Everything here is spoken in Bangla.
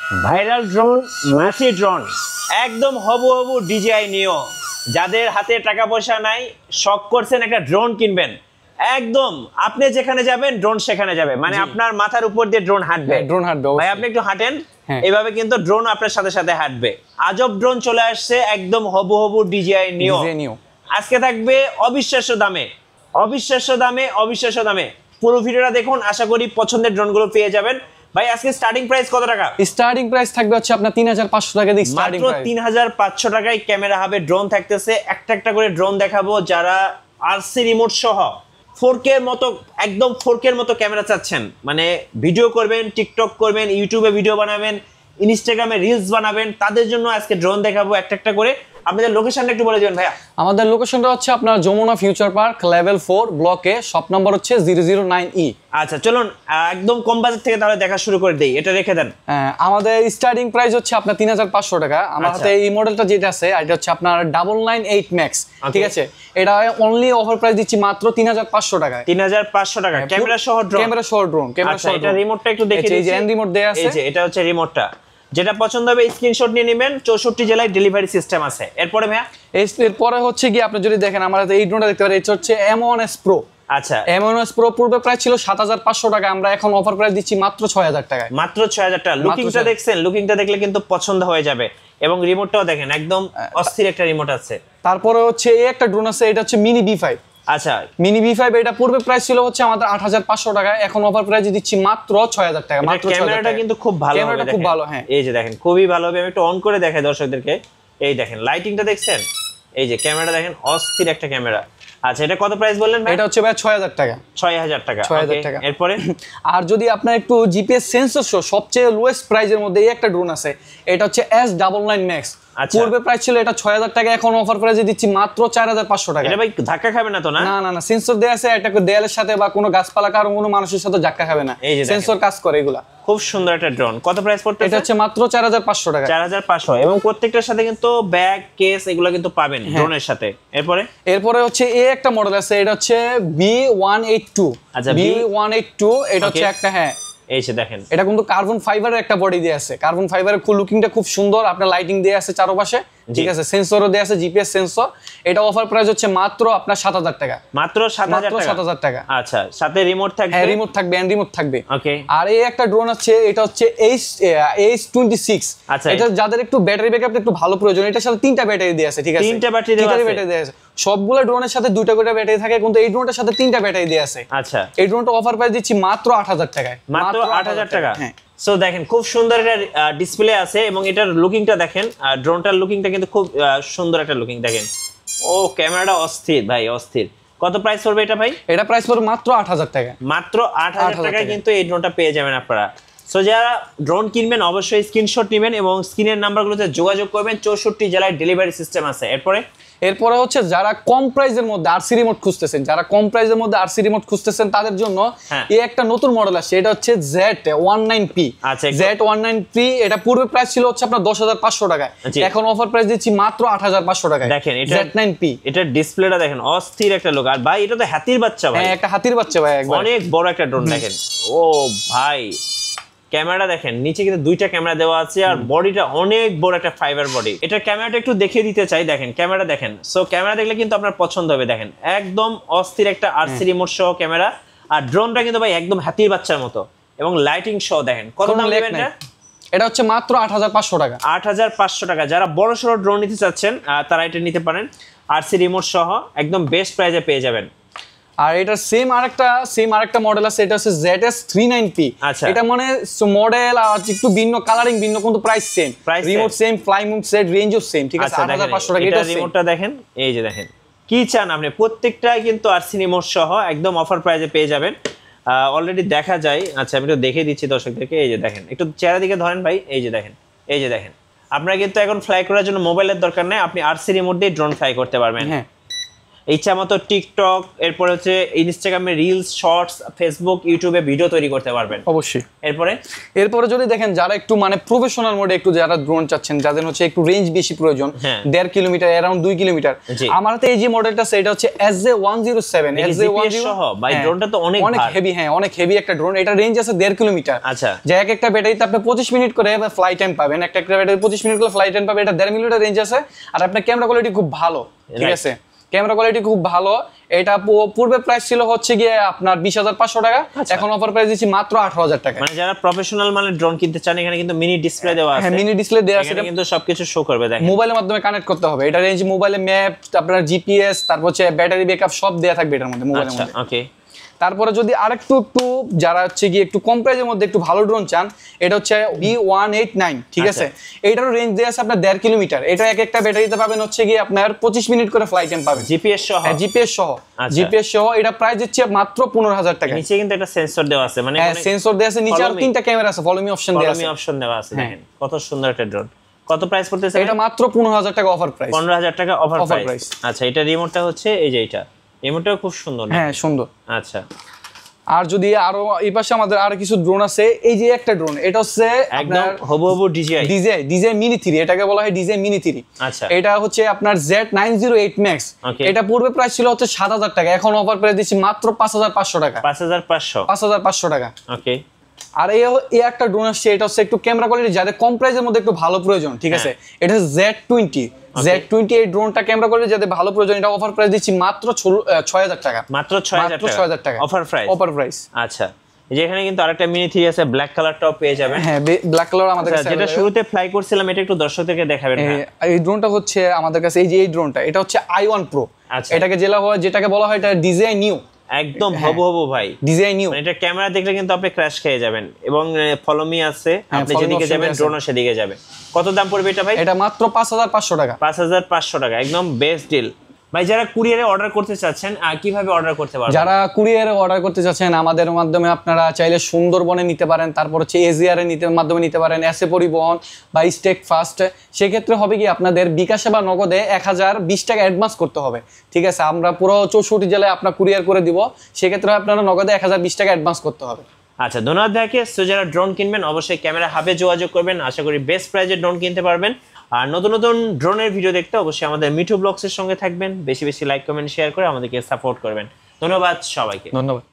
ভাইরাল ড্রোন, মাসি ড্রোন, একদম হবু হবু ডিজিআই নিও। যাদের হাতে টাকা পয়সা নাই, শখ করছেন একটা ড্রোন কিনবেন, একদম আপনি যেখানে যাবেন ড্রোন সেখানে যাবে, মানে আপনার মাথার উপর দিয়ে ড্রোন হাঁটবে। ড্রোন হাঁটবে ভাই আপনি একটু হাঁটেন, হ্যাঁ। এভাবে কিন্তু ড্রোন আপনার সাথে সাথে হাঁটবে। আজব ড্রোন চলে আসছে, একদম হবু হবু ডিজিআই নিও। আজকে থাকবে অবিশ্বাস্য দামে, অবিশ্বাস্য দামে, অবিশ্বাস্য দামে। পুরো ভিডিওটা দেখুন, আশা করি পছন্দের ড্রোনগুলো পেয়ে যাবেন। ভাই আজকে স্টার্টিং প্রাইস কত টাকা? স্টার্টিং প্রাইস থাকবে হচ্ছে আপনার 3500 টাকা দিয়ে স্টার্টিং মাত্র প্রাইস। 3500 টাকায় ক্যামেরা হবে, ড্রোন থাকতেছে। একটা একটা করে ড্রোন দেখাবো। যারা আরসি রিমোট সহ 4K এর মতো, একদম 4K এর মতো ক্যামেরা চাচ্ছেন, মানে ভিডিও করবেন, টিকটক করবেন, ইউটিউবে ভিডিও বানাবেন, ইনস্টাগ্রামে রিলস বানাবেন, তাদের জন্য আজকে ড্রোন দেখাবো একটা একটা করে। আপনাদের লোকেশনটা একটু বলে দিবেন ভাইয়া। আমাদের লোকেশনটা হচ্ছে আপনার যমুনা ফিউচার পার্ক লেভেল 4 ব্লকে, শপ নাম্বার হচ্ছে 009E। আচ্ছা চলুন একদম কম বাজেট থেকে তাহলে দেখা শুরু করে দেই, এটা রেখে দেন। আমাদের স্টার্টিং প্রাইস হচ্ছে আপনার 3500 টাকা। আমার হাতে এই মডেলটা যেটা আছে এটা হচ্ছে আপনার 998 ম্যাক্স, ঠিক আছে? এটা অনলি অফার প্রাইস দিচ্ছি মাত্র 3500 টাকায়। 3500 টাকা ক্যামেরা সহ ড্রোন, ক্যামেরা সহ ড্রোন, ক্যামেরা সহ। এটা রিমোটটা একটু দেখে দিচ্ছি, এই যে রিমোট দেয়া আছে, এই যে এটা হচ্ছে রিমোটটা। যেটা পছন্দ হবে স্ক্রিনশট নিয়ে নেবেন। 64 জেলায় ডেলিভারি সিস্টেম আছে। এরপরে ভাইয়া এরপরে হচ্ছে কি আপনি যদি দেখেন আমার হাতে এই ড্রোনটা দেখতে পারেন, এটা হচ্ছে M1S Pro। আচ্ছা, M1S Pro পূর্বে প্রাইস ছিল 7500 টাকা, আমরা এখন অফার প্রাইস দিচ্ছি মাত্র 6000 টাকায়। মাত্র 6000 টাকা। লুকিংটা দেখছেন? লুকিংটা দেখলে কিন্তু পছন্দ হয়ে যাবে। এবং রিমোটটাও দেখেন, একদম অস্থির একটা রিমোট আছে। তারপরে হচ্ছে এই একটা ড্রোন আছে, এটা হচ্ছে মিনি B5। আচ্ছা, মিনি B5 এটা পূর্বে প্রাইস ছিল হচ্ছে আমাদের 8500 টাকা, এখন অফার প্রাইস দিচ্ছি মাত্র 6000 টাকা। মাত্র ক্যামেরাটা কিন্তু খুব ভালো হবে, ক্যামেরাটা খুব ভালো। হ্যাঁ, এই যে দেখেন খুবই ভালো হবে। আমি একটু অন করে দেখাই দর্শকদেরকে। এই দেখেন লাইটিংটা দেখছেন? এই যে ক্যামেরা দেখেন, অস্থির একটা ক্যামেরা। আচ্ছা, এটা কত প্রাইস বললেন ভাই? এটা হচ্ছে ভাই 6000 টাকা। 6000 টাকা। 6000 টাকা। এরপরে আর যদি আপনার একটু জিপিএস সেন্সর সহ সবচেয়ে লোয়েস্ট প্রাইসের মধ্যে এই একটা ড্রোন আছে, এটা হচ্ছে S99 Max। পূর্বে প্রাইস ছিল এটা 6000 টাকা, এখন অফার প্রাইসে দিচ্ছি মাত্র 4500 টাকা। এটা ভাই ধাক্কা খাবে না তো? না না না, সেন্সর দেয়া আছে, এটা দেয়ালের সাথে বা কোনো গাছপালা কারণ কোনো মানুষের সাথে ধাক্কা খাবে না, সেন্সর কাজ করে এগুলা। খুব সুন্দর একটা ড্রোন। কত প্রাইস পড়ছে? এটা হচ্ছে মাত্র 4500 টাকা। 4500। এবং প্রত্যেকটার সাথে কিন্তু ব্যাগ, কেস এগুলো কিন্তু পাবেন ড্রোনের সাথে। এরপরে হচ্ছে এই একটা মডেল আছে, এটা হচ্ছে B182। আচ্ছা, B182 এটা হচ্ছে একটা, হ্যাঁ এই যে দেখেন, এটা কিন্তু কার্বন ফাইবারের একটা বডি দিয়ে আছে। কার্বন ফাইবারের লুকিংটা খুব সুন্দর, আপনার লাইটিং দিয়ে আছে চারপাশে, ঠিক আছে? সেন্সরও দেয়া আছে, জিপিএস সেন্সর। এটা অফার প্রাইস হচ্ছে মাত্র আপনার 7000 টাকা। মাত্র 7000 টাকা। আচ্ছা, সাথে রিমোট থাকবে? হ্যাঁ, রিমোট থাকবে, হ্যান্ড রিমোট থাকবে। ওকে। আর এই একটা ড্রোন আছে, এটা হচ্ছে H26। আচ্ছা, এটা যাদের একটু ব্যাটারি ব্যাকআপটা একটু ভালো প্রয়োজন, এটার সাথে 3টা ব্যাটারি দেয়া আছে, ঠিক আছে? 3টা ব্যাটারি দেয়া আছে। সবগুলো ড্রোনের সাথে 2টা করে ব্যাটারি থাকে, কিন্তু এই ড্রোনটার সাথে 3টা ব্যাটারি দেয়া আছে। আচ্ছা, এই ড্রোনটা অফার প্রাইস দিচ্ছি মাত্র 8000 টাকায়। মাত্র 8000 টাকা। হ্যাঁ। সো দেখেন খুব সুন্দর একটা ডিসপ্লে আছে, এবং এটার লুকিংটা দেখেন, ড্রোনটার লুকিংটা কিন্তু খুব সুন্দর একটা লুকিং দেখেন। ও ক্যামেরাটা অস্থির ভাই, অস্থির। কত প্রাইস পড়বে এটা ভাই? এটা প্রাইস পড়বে মাত্র 8000 টাকা। মাত্র 8000 টাকায় কিন্তু এই ড্রোনটা পেয়ে যাবেন আপনারা। সো যারা ড্রোন কিনবেন অবশ্যই স্ক্রিনশট নেবেন এবং স্ক্রিনের নাম্বারগুলোতে যোগাযোগ করবেন। 64 জেলায় ডেলিভারি সিস্টেম আছে। এরপরে হচ্ছে যারা কম প্রাইসের মধ্যে আরসি রিমোট খুঁজতেছেন, তাদের জন্য এই একটা নতুন মডেল আছে, এটা হচ্ছে Z19P। আচ্ছা, Z19P এটা পূর্বে প্রাইস ছিল হচ্ছে আপনার 10500 টাকা, এখন অফার প্রাইস দিচ্ছি মাত্র 8500 টাকা। দেখেন এটা Z9P, এটা ডিসপ্লেটা দেখেন, অস্থির একটা লোক। আর ভাই এটা তো হাতির বাচ্চা ভাই। হ্যাঁ, একটা হাতির বাচ্চা ভাই, একদম অনেক বড় একটা ড্রোন দেখেন। ও ভাই ক্যামেরাটা দেখেন, নিচে কিন্তু 2টা ক্যামেরা দেওয়া আছে, আর বডিটা অনেক বড় একটা ফাইবার বডি। এটা ক্যামেরাটা একটু দেখিয়ে দিতে চাই, দেখেন ক্যামেরা দেখেন। সো ক্যামেরা দেখলে কিন্তু আপনার পছন্দ হবে। দেখেন একদম অস্থির একটা আরসি রিমোট সহ ক্যামেরা, আর ড্রোনটা কিন্তু ভাই একদম হাতির বাচ্চার মতো, এবং লাইটিং সহ দেখেন। কত দাম নেবেন এটা? এটা হচ্ছে মাত্র 8500 টাকা। 8500 টাকা। যারা বড় সড়ো ড্রোন নিতে চাচ্ছেন তারা এটা নিতে পারেন, আরসি রিমোট সহ একদম বেস্ট প্রাইসে পেয়ে যাবেন। আর এটা সেম আরেকটা মডেল আছে, এটা হচ্ছে ZS39P। আচ্ছা, এটা মানে মডেল আর একটু ভিন্ন, কালারিং ভিন্ন, কিন্তু price same, remote same, fly move set, রেঞ্জও সেম, ঠিক আছে? 8500 টাকা। এটা রিমোটটা দেখেন, এই যে দেখেন কি চান আপনি, প্রত্যেকটাই কিন্তু আরসি রিমোট সহ একদম অফার প্রাইসে পেয়ে যাবেন। অলরেডি দেখা যায়। আচ্ছা, আমি একটু দেখিয়ে দিচ্ছি দর্শকদেরকে। এই যে দেখেন, একটু চেহারা দিকে ধরেন ভাই। এই যে দেখেন, এই যে দেখেন, আপনারা কিন্তু এখন ফ্লাই করার জন্য মোবাইলের দরকার নেই, আপনি আরসি রিমোট দিয়ে ড্রোন ফ্লাই করতে পারবেন। হ্যাঁ, ইচ্ছা মতো টিকটক, এরপর হচ্ছে ইনস্টাগ্রামে রিলস, শর্টস, ফেসবুক, ইউটিউবে ভিডিও তৈরি করতে পারবেন। অবশ্যই। এরপরে যদি দেখেন যারা একটু মানে প্রফেশনাল মোডে একটু যারা ড্রোন চাচ্ছেন, যাদের হচ্ছে একটু রেঞ্জ বেশি প্রয়োজন, 1.5 কিলোমিটার অ্যারাউন্ড 2 কিলোমিটার, আমার হাতে এই যে মডেলটা সেটা হচ্ছে SJ107 সহ ভাই ড্রোনটা তো অনেক হেভি। হ্যাঁ, অনেক হেভি একটা ড্রোন। এটা রেঞ্জ আছে 1.5 কিলোমিটার। আচ্ছা, যে একটা ব্যাটারিতে আপনি 25 মিনিট করে ফ্লাই টাইম পাবেন, একটা ব্যাটারি 25 মিনিট করে ফ্লাই টাইম পাবেন। এটা 1.5 মিনিটের রেঞ্জ আছে। আর আপনার ক্যামেরা কোয়ালিটি খুব ভালো, ঠিক আছে, ক্যামেরা কোয়ালিটি খুব ভালো। এটা পূর্বে প্রাইস ছিল হচ্ছে গিয়ে আপনার 20,500 টাকা, এখন অফার প্রাইস দিচ্ছি মাত্র 18,000 টাকা। মানে যারা প্রফেশনাল মানে ড্রোন কিনতে চান, এখানে কিন্তু মিনি ডিসপ্লে দেওয়া আছে। হ্যাঁ, মিনি ডিসপ্লে দেওয়া আছে, এটা কিন্তু সবকিছু শো করবে। দেখেন মোবাইলের মাধ্যমে কানেক্ট করতে হবে। এটা রেঞ্জ মোবাইলে ম্যাপ, আপনার জিপিএস, তারপর হচ্ছে ব্যাটারি ব্যাকআপ সব দেয়া থাকবে এটার মধ্যে, মোবাইলের মধ্যে। ওকে। তারপরে যদি আরেকটু যারা হচ্ছে গিয়ে একটু কম প্রাইসের মধ্যে একটু ভালো ড্রোন চান, এটা হচ্ছে B189, ঠিক আছে। এটারও রেঞ্জ দেয়া আছে আপনার 1.5 কিলোমিটার। এটা একটা ব্যাটারিতে পাবেন হচ্ছে গিয়ে আপনার 25 মিনিট করে ফ্লাই টাইম পাবেন, জিপিএস সহ। হ্যাঁ, জিপিএস সহ। এটা প্রাইস দিচ্ছে মাত্র 15,000 টাকা। নিচে কিন্তু একটা সেন্সর দেওয়া আছে, মানে সেন্সর দেয়া আছে নিচে, আর 3টা ক্যামেরা আছে, ফলো মি অপশন দেওয়া আছে। দেখেন কত সুন্দর একটা ড্রোন। কত প্রাইস পড়তেছে এটা? মাত্র 15,000 টাকা অফার প্রাইস। 15,000 টাকা অফার প্রাইস। আচ্ছা, এটা রিমোটটা হচ্ছে এই যে এটা, রিমোটটাও খুব সুন্দর। হ্যাঁ, সুন্দর। আচ্ছা, আর যদি আরো এই পাশে আমাদের আরো কিছু ড্রোন আছে। এই যে একটা ড্রোন, এটা হচ্ছে একদম হবু ডিজে মিনি 3, এটাকে বলা হয় ডিজে মিনি 3। আচ্ছা, এটা হচ্ছে আপনার Z908 Max। এটা পূর্বে প্রাইস ছিল হচ্ছে 7,000 টাকা, এখন অফার প্রাইস দিচ্ছি মাত্র 5,500 টাকা। 5,500 টাকা। ওকে। আর এই একটা ড্রোন আসছে, এটা হচ্ছে একটু ক্যামেরা কোয়ালিটি যাদের কম প্রাইসের মধ্যে একটু ভালো প্রয়োজন, ঠিক আছে। এটা Z20 এই ড্রোনটা ক্যামেরা কোয়ালিটি যাদের ভালো প্রয়োজন, এটা অফার প্রাইস দিচ্ছি মাত্র 6,000 টাকা। মাত্র 6,000 টাকা অফার প্রাইস। আচ্ছা, যেখানে কিন্তু আরেকটা মিনি 3 আছে, ব্ল্যাক কালারটাও পেয়ে যাবেন। হ্যাঁ, ব্ল্যাক কালার আমাদের কাছে, যেটা শুরুতে ফ্লাই করছিলাম, এটা একটু দর্শকদেরকে দেখাবেন। এই ড্রোনটা হচ্ছে আমাদের কাছে, এই যে এই ড্রোনটা, এটা হচ্ছে i1 Pro। আচ্ছা, যেটাকে বলা হয় এটা ডিজাইন নিউ, একদম হবু ভাই, ডিজাইন নিউ। এটা ক্যামেরা দেখলে কিন্তু আপনি ক্র্যাশ খেয়ে যাবেন। এবং ফলো মি আছে, আপনি যেদিকে যাবেন ড্রোনও সেদিকে যাবে। কত দাম পড়বে এটা ভাই? এটা মাত্র 5,500 টাকা। 5,500 টাকা, একদম বেস্ট ডিল। ভাই, যারা কুরিয়ারে অর্ডার করতে চাচ্ছেন, কিভাবে অর্ডার করতে পারবেন? যারা কুরিয়ারে অর্ডার করতে চাচ্ছেন, আমাদের মাধ্যমে আপনারা চাইলে সুন্দরবনে নিতে পারেন, তারপর হচ্ছে এজিআর এর মাধ্যমে নিতে পারেন, এসএ পরিবহন বা স্টেক ফাস্ট। সেক্ষেত্রে হবে কি, আপনাদের বিকাশে বা নগদে 1020 টাকা অ্যাডভান্স করতে হবে, ঠিক আছে। আমরা পুরো 64 জেলায় আপনার কুরিয়ার করে দিব। সেক্ষেত্রে আপনারা নগদে 1020 টাকা অ্যাডভান্স করতে হবে। আচ্ছা, ধন্যবাদ ভাইকে। সো যারা ড্রোন কিনবেন, অবশ্যই ক্যামেরা হাবে যোগাযোগ করবেন। আশা করি বেস্ট প্রাইজে ড্রোন কিনতে পারবেন। আর নতুন নতুন ড্রোনের ভিডিও দেখতে অবশ্যই আমাদের মিঠু ব্লগসের সঙ্গে থাকবেন। বেশি বেশি লাইক, কমেন্ট, শেয়ার করে আমাদেরকে সাপোর্ট করবেন। ধন্যবাদ সবাইকে। ধন্যবাদ।